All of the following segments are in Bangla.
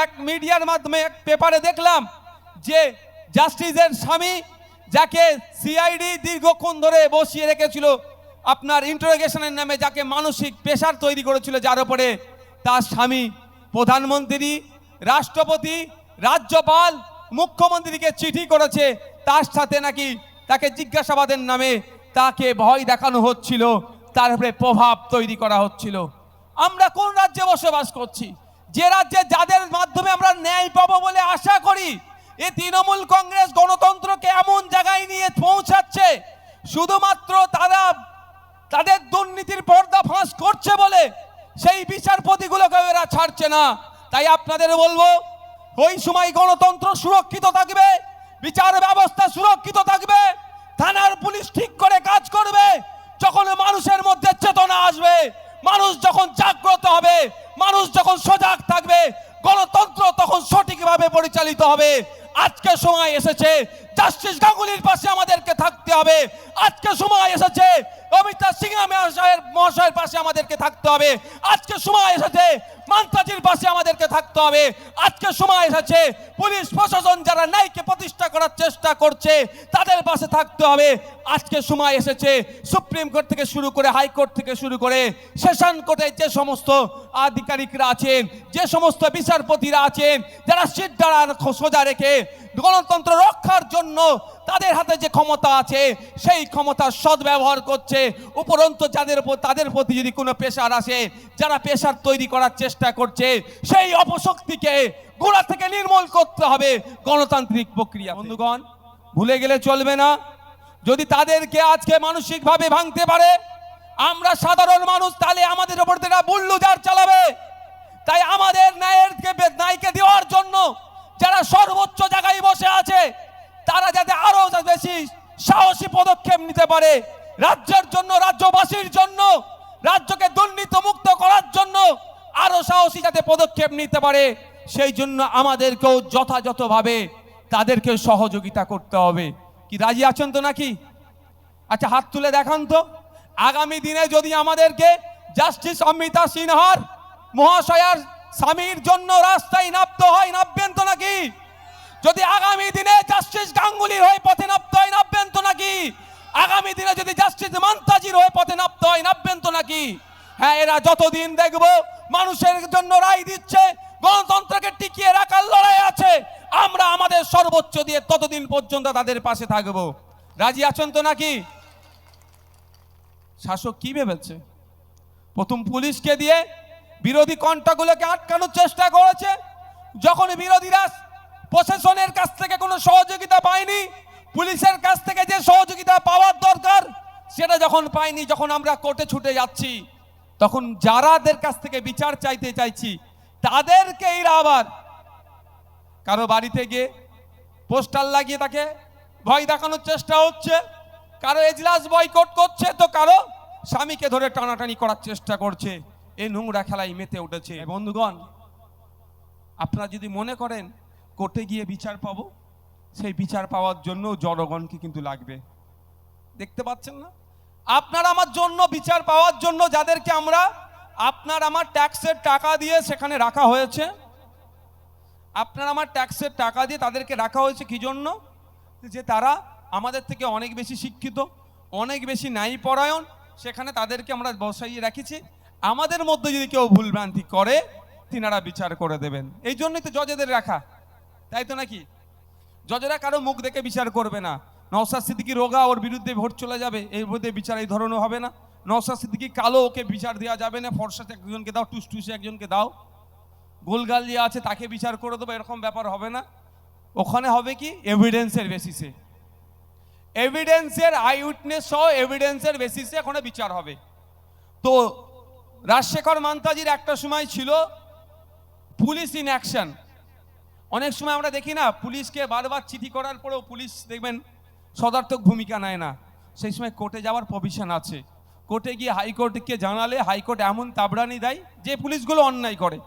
এক মিডিয়ার মাধ্যমে এক পেপারে দেখলাম যে জাস্টিসের স্বামী, যাকে সিআইডি দীর্ঘক্ষণ ধরে বসিয়ে রেখেছিল আপনার ইন্টারোগেশনের নামে, যাকে মানসিক প্রেশার তৈরি করেছিল, যার উপরে তার স্বামী প্রধানমন্ত্রী, রাষ্ট্রপতি, রাজ্যপাল, মুখ্যমন্ত্রীকে চিঠি করেছে, তার সাথে নাকি তাকে জিজ্ঞাসাবাদের নামে তাকে ভয় দেখানো হচ্ছিল, তার উপরে প্রভাব তৈরি করা হচ্ছিল। আমরা কোন রাজ্যে বসবাস করছি? যে রাজ্যে যাদের মাধ্যমে আমরা ন্যায় পাবো বলে আশা করি, এই তৃণমূল কংগ্রেস গণতন্ত্রকে এমন জায়গায় নিয়ে পৌঁছাচ্ছে, শুধুমাত্র তারা তাদের দুর্নীতির পর্দা ফাঁস করছে বলে সেই বিচারপতিগুলোকে এরা ছাড়ছে না। তাই আপনাদের বলবো, ওই সময় গণতন্ত্র সুরক্ষিত থাকবে, বিচার ব্যবস্থা সুরক্ষিত থাকবে, থানার পুলিশ ঠিক করে কাজ করবে যখন মানুষের মধ্যে চেতনা আসবে, মানুষ যখন জাগ্রত হবে, মানুষ যখন সজাগ থাকবে, গণতন্ত্র তখন সঠিকভাবে পরিচালিত হবে। আজকে সময় এসেছে জাস্টিস গাঙ্গুলির পাশে আমাদেরকে থাকতে হবে। আজকে সময় এসেছে অমিতা সিংহা মহাশয়ের পাশে আমাদেরকে থাকতে হবে। আজকে সময় এসেছে মান্তাজির পাশে আমাদেরকে থাকতে হবে। আজকে সময় এসেছে পুলিশ প্রশাসন যারা ন্যায়কে প্রতিষ্ঠা করার চেষ্টা করছে তাদের পাশে থাকতে হবে। আজকে সময় এসেছে সুপ্রিম কোর্ট থেকে শুরু করে হাইকোর্ট থেকে শুরু করে সেশন কোর্টে যে সমস্ত আধিকারিকরা আছেন, যে সমস্ত বিচারপতিরা আছেন, যারা সিট দ্বারা সোজা রেখে গণতন্ত্র রক্ষার জন্য তাদের হাতে যে ক্ষমতা আছে সেই ক্ষমতার সদ্ব্যবহার করছে। উপরন্তু তাদের প্রতি যদি কোনো প্রেশার আসে, যারা প্রেশার তৈরি করার চেষ্টা করছে, সেই অপশক্তিকে গোড়া থেকে নির্মূল করতে হবে গণতান্ত্রিক প্রক্রিয়া। বন্ধুগণ, ভুলে গেলে চলবে না, যদি তাদেরকে আজকে মানসিকভাবে ভাঙতে পারে আমরা সাধারণ মানুষ, তাহলে আমাদের উপর থেকে বুল্ডোজার চালাবে। তাই আমাদের ন্যায়কে দেওয়ার জন্য যারা সর্বোচ্চ জায়গায় বসে আছে তারা যাতে আরো বেশি সাহসী পদক্ষেপ নিতে পারে, রাজ্যের জন্য, রাজ্যবাসীর জন্য, রাজ্যকে দুর্নীতি মুক্ত করার জন্য আরো সাহসী যাতে পদক্ষেপ নিতে পারে, সেই জন্য আমাদেরকেও যথাযথভাবে তাদেরকে সহযোগিতা করতে হবে। কি রাজি আছেন তো নাকি? আচ্ছা, হাত তুলে দেখান তো। আগামী দিনে যদি আমাদেরকে জাস্টিস অমিতা সিনহার মহাশয়ার স্বামীর জন্য রাস্তায় নামতে হয়, নামবেন তো নাকি? যদি আগামী দিনে জাস্টিস গাঙ্গুলির হয়ে পথে নামতে হয়, নামবেন তো নাকি? আগামী দিনে যদি জাস্টিস মান্তাজির হয়ে পথে নামতে হয়, নামবেন তো নাকি? হ্যাঁ, এরা যতদিন দেখবো মানুষের জন্য রায় দিচ্ছে, গণতন্ত্রকে টিকিয়ে রাখার লড়াই আছে, আমরা আমাদের সর্বোচ্চ দিয়ে ততদিন পর্যন্ত তাদের পাশে থাকবো। রাজি আছেন তো নাকি? শাসক কি ভেবেছে? প্রথম পুলিশকে দিয়ে বিরোধী কণ্ঠগুলোকে আটকানোর চেষ্টা করেছে। যখন বিরোধীরা প্রশাসনের কাছ থেকে কোনো সহযোগিতা পায়নি, পুলিশের কাছ থেকে যে সহযোগিতা পাওয়ার দরকার সেটা যখন পাইনি, যখন আমরা কোর্টে ছুটে যাচ্ছি, তখন যারাদের কাছ থেকে বিচার চাইতে চাইছি তাদেরকে এরা আবার কারো বাড়িতে গিয়ে পোস্টার লাগিয়ে তাকে ভয় দেখানোর চেষ্টা হচ্ছে, কারো এজলাস বয়কট করছে, তো কারো স্বামীকে ধরে টানাটানি করার চেষ্টা করছে। এই নোংরা খেলায় মেতে উঠেছে। বন্ধুগণ, আপনারা যদি মনে করেন কোর্টে গিয়ে বিচার পাবো, সেই বিচার পাওয়ার জন্য জনগণকে কিন্তু লাগবে। দেখতে পাচ্ছেন না? আপনার আমার জন্য বিচার পাওয়ার জন্য যাদেরকে আমরা আপনার আমার ট্যাক্সের টাকা দিয়ে সেখানে রাখা হয়েছে, আপনার আমার ট্যাক্সের টাকা দিয়ে তাদেরকে রাখা হয়েছে কি জন্য? যে তারা আমাদের থেকে অনেক বেশি শিক্ষিত, অনেক বেশি ন্যায়পরায়ণ, সেখানে তাদেরকে আমরা বসাইয়ে রেখেছি। আমাদের মধ্যে যদি কেউ ভুলভ্রান্তি করে তিনারা বিচার করে দেবেন। এই জন্যই তো জজেদের রাখা, তাই তো নাকি? জজেরা কারো মুখ দেখে বিচার করবে না। নওশাদ সিদ্দিকী রোগা, ওর বিরুদ্ধে ভোট চলে যাবে, এর মধ্যে বিচার এই ধরনের হবে না। নওশাদ সিদ্দিকী কালো, ওকে বিচার দেওয়া যাবে না। ফর্সা একজনকে দাও, টুসটুসে একজনকে দাও, গোলগাল যে আছে তাকে বিচার করে দেবো, এরকম ব্যাপার হবে না। ওখানে হবে কি? এভিডেন্সের বেসিসে, এভিডেন্সের আই উইটনেস সহ এভিডেন্সের বেসিসে ওখানে বিচার হবে। তো রাজশেখর মান্তাজির একটা সময় ছিল পুলিশ ইন অ্যাকশন। অনেক সময় আমরা দেখি না, পুলিশকে বারবার চিঠি করার পরেও পুলিশ দেখবেন সদার্থক ভূমিকা নেয় না। সেই সময় কোর্টে যাওয়ার প্রভিশন আছে। কোর্টে গিয়ে হাইকোর্টকে জানালে হাইকোর্ট এমন তাবড়ানি দেয় যে পুলিশগুলো অন্যায় করে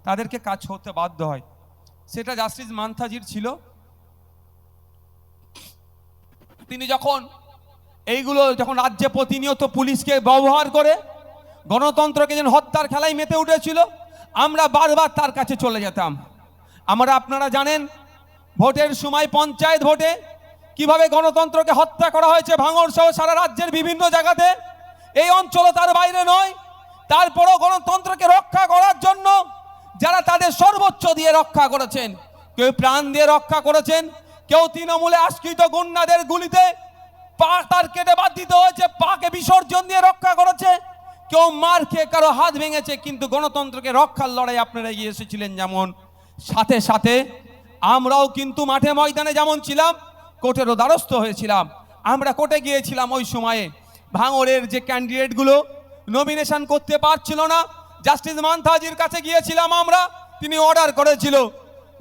তাদেরকে কাজ করতে বাধ্য হয়। সেটা জাস্টিস মান্তাজির ছিল। তিনি যখন রাজ্যে প্রতিনিয়ত পুলিশকে ব্যবহার করে গণতন্ত্রকে যেন হত্যার খেলায় মেতে উঠেছিল, আমরা বারবার তার কাছে চলে যেতাম। আপনারা জানেন ভোটের সময় পঞ্চায়েত ভোটে কিভাবে গণতন্ত্রকে হত্যা করা হয়েছে ভাঙড় সহ সারা রাজ্যের বিভিন্ন জায়গাতে। এই অঞ্চলও তার বাইরে নয়। তারপরও গণতন্ত্রকে রক্ষা করার জন্য যারা তাদের সর্বোচ্চ দিয়ে রক্ষা করেছেন, কেউ প্রাণ দিয়ে রক্ষা করেছেন, কেউ তৃণমূলে আশ্রিত গুন্ডাদের গুলিতে পা তার কেটে বাদ দিতে হয়েছে, পাকে বিসর্জন দিয়ে রক্ষা করেছে, কেউ মার খেয়ে কারো হাত ভেঙেছে। কিন্তু গণতন্ত্রকে রক্ষার লড়াই আপনারা এগিয়ে এসেছিলেন। যেমন সাথে সাথে আমরাও কিন্তু মাঠে ময়দানে যেমন ছিলাম, কোর্টেরও দ্বারস্থ হয়েছিলাম। আমরা কোর্টে গিয়েছিলাম ওই সময়ে। ভাঙড়ের যে ক্যান্ডিডেটগুলো নমিনেশন করতে পারছিল না, জাস্টিস মান্থাজির কাছে গিয়েছিলাম আমরা। তিনি অর্ডার করেছিল,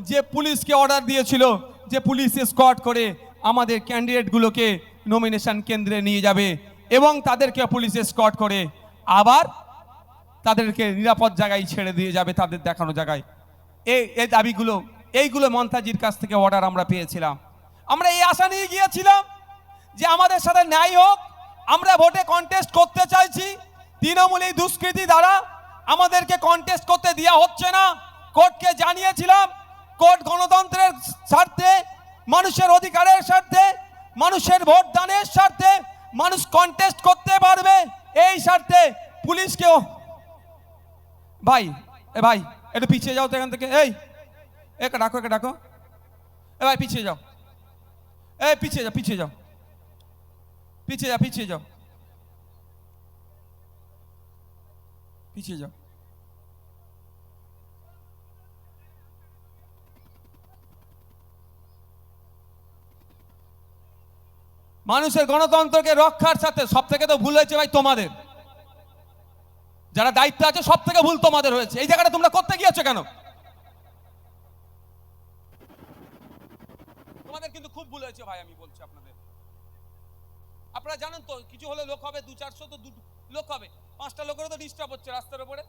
যে পুলিশকে অর্ডার দিয়েছিল যে পুলিশ স্কোয়াড করে আমাদের ক্যান্ডিডেটগুলোকে নমিনেশন কেন্দ্রে নিয়ে যাবে এবং তাদেরকে পুলিশ স্কোয়াড করে আবার তাদেরকে নিরাপদ জায়গায় ছেড়ে দিয়ে যাবে, তাদের দেখানো জায়গায়। এই দাবিগুলো, এইগুলো মন্তাজির কাছ থেকে অর্ডার আমরা পেয়েছিলাম। আমরা এই আশা নিয়ে গিয়েছিলাম যে আমাদের সাথে ন্যায় হোক। আমরা ভোটে কন্টেস্ট করতে চাইছি, তৃণমূল এই দুষ্কৃতি দ্বারা আমাদেরকে কন্টেস্ট করতে দেওয়া হচ্ছে না। কোর্টকে জানিয়েছিলাম, কোর্ট গণতন্ত্রের স্বার্থে, মানুষের অধিকারের স্বার্থে, মানুষের ভোট দানের স্বার্থে, মানুষ কন্টেস্ট করতে পারবে এই স্বার্থে পুলিশকেও। ভাই ভাই একটু পিছিয়ে যাও তো এখান থেকে। একে ডাকো, একে ডাকো। ভাই পিছিয়ে যাও, পিছিয়ে যাও, পিছিয়ে যাও, পিছিয়ে যাও, পিছিয়ে যাও, পিছিয়ে যাও। মানুষের গণতন্ত্রকে রক্ষার সাথে সব থেকে তো ভুল হয়েছে ভাই তোমাদের, যারা দায়িত্ব আছে সব থেকে ভুল তোমাদের হয়েছে। এই জায়গাটা তোমরা করতে গিয়েছো কেন? তোমাদের কিন্তু খুব ভুল হয়েছে ভাই, আমি বলছি আপনাদের। আপনারা জানেন তো কিছু হলে লোক হবে 200-400, তো লোক হবে 5টা লোকেরও তো ডিস্টার্ব হচ্ছে রাস্তার উপরে।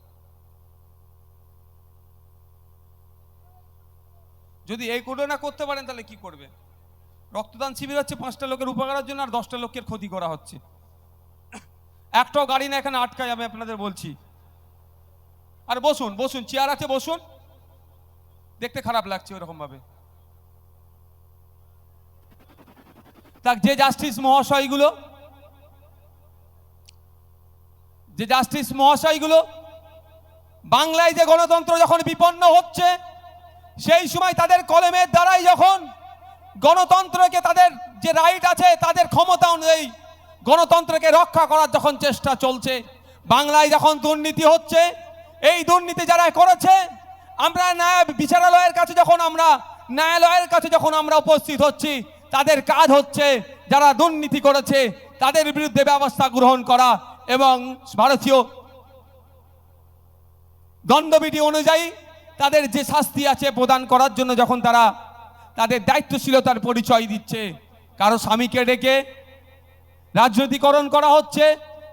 যদি এই কোড না করতে পারেন তাহলে কি করবে? রক্তদান শিবির হচ্ছে 5টা লোকের উপকারের জন্য, আর 10টা লোকের ক্ষতি করা হচ্ছে। একটাও গাড়ি না এখানে আটকায়, আমি আপনাদের বলছি। আর বসুন, বসুন, চেয়ার আছে বসুন, দেখতে খারাপ লাগছে ওরকম ভাবে। যে জাস্টিস মহাশয়গুলো বাংলায় যে গণতন্ত্র যখন বিপন্ন হচ্ছে, সেই সময় তাদের কলমের দ্বারাই যখন গণতন্ত্রকে, তাদের যে রাইট আছে, তাদের ক্ষমতা অনুযায়ী গণতন্ত্রকে রক্ষা করার যখন চেষ্টা চলছে, বাংলায় যখন দুর্নীতি হচ্ছে, এই দুর্নীতি যারা করেছে, আমরা ন্যায়ালয়ের কাছে যখন আমরা উপস্থিত হচ্ছি, তাদের কাজ হচ্ছে যারা দুর্নীতি করেছে তাদের বিরুদ্ধে ব্যবস্থা গ্রহণ করা এবং ভারতীয় দণ্ডবিধি অনুযায়ী তাদের যে শাস্তি আছে প্রদান করার জন্য যখন তারা তাদের দায়িত্বশীলতার পরিচয় দিচ্ছে। কারো স্বামীকে ডেকে রাজনৈতিকরণ করা হচ্ছে,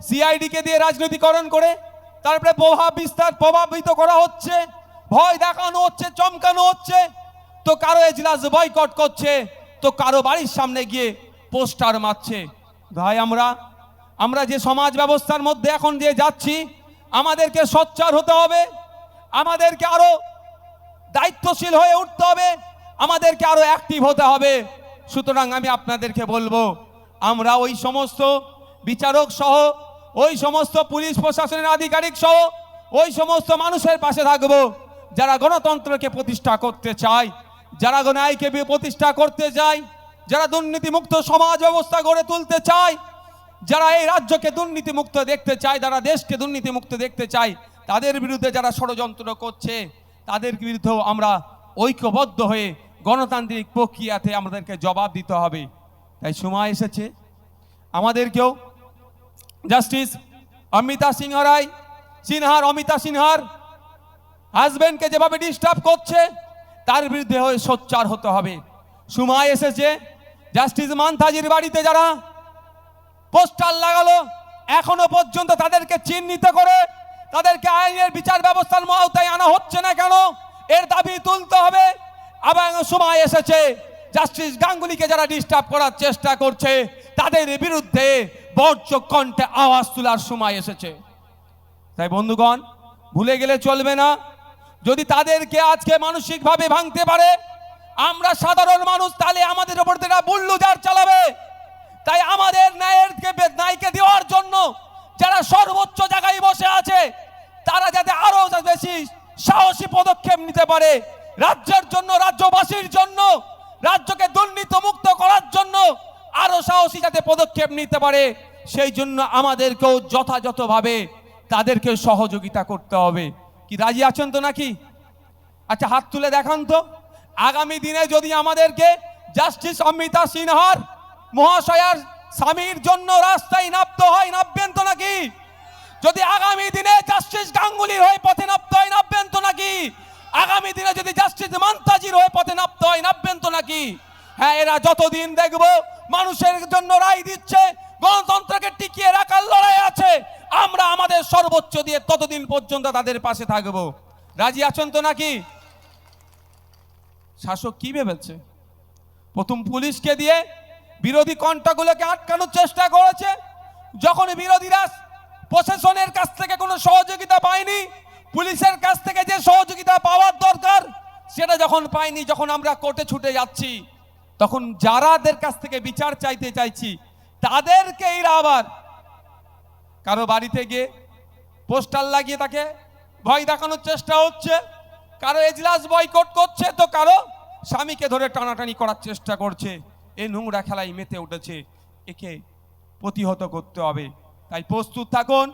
সিআইডিকে দিয়ে রাজনৈতিকরণ করে তারপরে প্রভাবিত করা হচ্ছে, ভয় দেখানো হচ্ছে, চমকানো হচ্ছে। তো কারো এজলাস বয়কট করছে, তো কারো বাড়ির সামনে গিয়ে পোস্টার মারছে। ভাই আমরা যে সমাজ ব্যবস্থার মধ্যে এখন যে যাচ্ছি, আমাদেরকে সোচ্চার হতে হবে, আমাদেরকে আরো দায়িত্বশীল হয়ে উঠতে হবে, আমাদেরকে আরো অ্যাক্টিভ হতে হবে। সুতরাং আমি আপনাদেরকে বলবো, আমরা ওই সমস্ত বিচারক সহ, ওই সমস্ত পুলিশ প্রশাসনের আধিকারিক সহ, ওই সমস্ত মানুষের পাশে থাকবো যারা গণতন্ত্রকে প্রতিষ্ঠা করতে চায়, যারা ন্যায়কে প্রতিষ্ঠা করতে চায়, যারা দুর্নীতিমুক্ত সমাজ ব্যবস্থা গড়ে তুলতে চায়, যারা এই রাজ্যকে দুর্নীতিমুক্ত দেখতে চায়, যারা দেশকে দুর্নীতিমুক্ত দেখতে চায়, তাদের বিরুদ্ধে যারা ষড়যন্ত্র করছে, তাদের বিরুদ্ধেও আমরা ঐক্যবদ্ধ হয়ে গণতান্ত্রিক প্রক্রিয়াতে আমাদেরকে জবাব দিতে হবে। তাই সময় এসেছে আমাদেরকেও জাস্টিস অমিতা সিনহার হাজবেন্ডকে যেভাবে ডিস্টার্ব করছে, তার বিরুদ্ধে হয়ে সোচ্চার হতে হবে। সময় এসেছে জাস্টিস মান্থাজির বাড়িতে যারা পোস্টার লাগালো, এখনো পর্যন্ত তাদেরকে চিহ্নিত করে তাদেরকে আইনের বিচার ব্যবস্থার আওতায় আনা হচ্ছে না কেন, এর দাবি তুলতে হবে। আবার সময় এসেছে জাস্টিস গাঙ্গুলিকে যারা ডিস্টার্ব করার চেষ্টা করছে, তাদের বিরুদ্ধে বজ্র কণ্ঠে আওয়াজ তোলার সময় এসেছে। তাই বন্ধুগণ, ভুলে গেলে চলবে না, যদি তাদেরকে আজকে মানসিকভাবে ভাঙতে পারে, আমরা সাধারণ মানুষ তাহলে আমাদের উপর থেকে বুল্ডোজার চালাবে। তাই আমাদের ন্যায়কে দেওয়ার জন্য যারা সর্বোচ্চ জায়গায় বসে আছে, তারা যাতে আরো বেশি সাহসী পদক্ষেপ নিতে পারে, রাজ্যের জন্য, রাজ্যবাসীর জন্য, রাজ্যকে দুর্নীতিমুক্ত করার জন্য আরো সাহসী যাতে পদক্ষেপ নিতে পারে, সেই জন্য আমাদেরকেও যথাযথভাবে তাদেরকে সহযোগিতা করতে হবে। কি রাজি আছেন তো নাকি? আচ্ছা, হাত তুলে দেখান তো। আগামী দিনে যদি আমাদেরকে জাস্টিস অমৃতা সিনহার মহাশয়ার স্বামীর জন্য রাস্তায় নামতে হয়, নামবেন তো নাকি? যদি আগামী দিনে জাস্টিস গাঙ্গুলির হয়ে পথে নামতে হয়, নামবেন তো নাকি? আগামী দিনে যদি জাস্টিস মান্তাজির হয়ে পথে নামতে হয়, নামবেন তো নাকি? হ্যাঁ, এরা যতদিন দেখবো মানুষের জন্য রায় দিচ্ছে, গণতন্ত্রকে টিকিয়ে রাখার লড়াই আছে, আমরা আমাদের সর্বোচ্চ দিয়ে ততদিন পর্যন্ত তাদের পাশে থাকবো। রাজি আছেন তো নাকি? শাসক কি ভেবেছে? প্রথম পুলিশকে দিয়ে বিরোধী কণ্ঠাগুলোকে আটকানোর চেষ্টা করেছে। যখন বিরোধীরা প্রশাসনের কাছ থেকে কোনো সহযোগিতা পায়নি, পুলিশের কাছ থেকে যে সহযোগিতা পাওয়ার দরকার সেটা যখন পাইনি, যখন আমরা কোর্টে ছুটে যাচ্ছি, তখন যারাদের কাছ থেকে বিচার চাইতে চাইছি তাদেরকে এরা আবার কারো বাড়িতে গিয়ে পোস্টার লাগিয়ে তাকে ভয় দেখানোর চেষ্টা হচ্ছে, কারো এজলাস বয়কট করছে, তো কারো স্বামীকে ধরে টানাটানি করার চেষ্টা করছে। এই নোংরা খেলায় মেতে উঠেছে, একে প্রতিহত করতে হবে। তাই প্রস্তুত থাকুন।